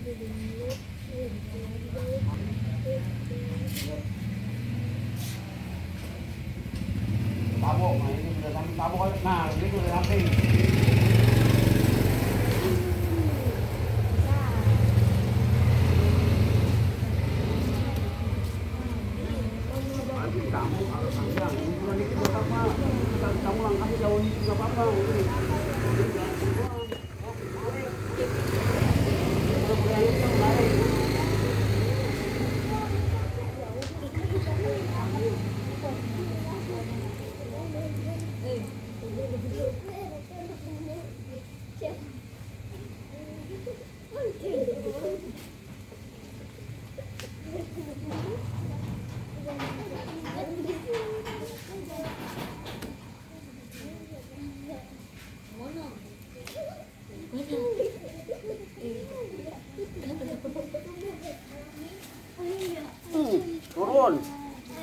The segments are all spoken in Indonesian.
Tabok, nah ini sudah sampai tabok. Nah, ini sudah sampai. Kamu kalau panjang, ini bukan dikit buat apa? Kamu langkahnya jauh ini nggak apa-apa.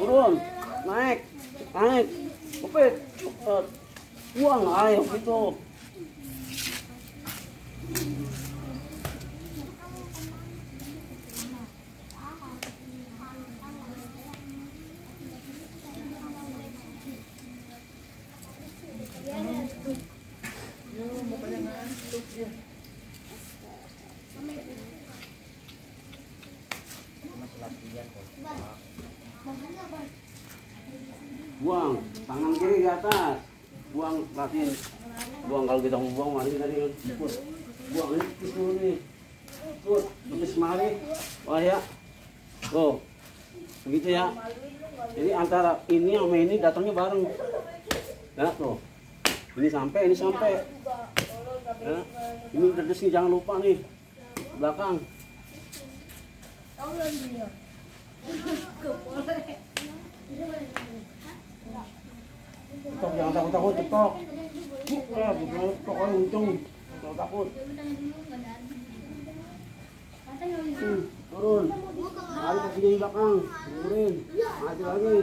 Turun, naik, kepit, buang, ayo gitu. Buang, tangan kiri di atas. Buang, perhatiin. Buang, kalau kita mau buang, mari tadi ikut. Buang ini, itu nih. Ikut, habis mari. Wah ya. Tuh. Begitu ya. Jadi antara ini sama ini datangnya bareng. Ya, tuh. Ini sampai. Ya. Ini udah des nih, jangan lupa nih. Belakang. Cetok, jangan takut-takut, cetok. Cetok aja untung. Jangan takut. Turun. Lari ke sini belakang. Turunin. Maju lagi.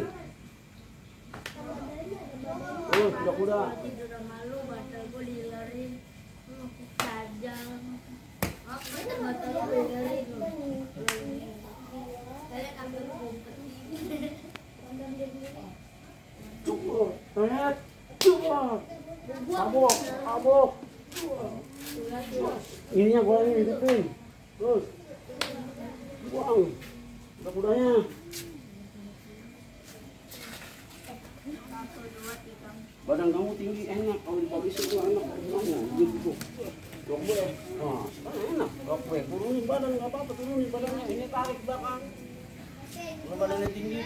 Kuda-kuda. Tabok. Ininya gorengin, hidupin. Terus. Buang. Kuda-kudanya. Badan kamu tinggi, enak. Kalau di pabrik itu enak. Gimana? Gitu. Rokbe. Nah, enak. Rokbe. Turunin badan, nggak apa-apa. Turunin badannya. Ini tarik belakang. Kalau badannya tinggi.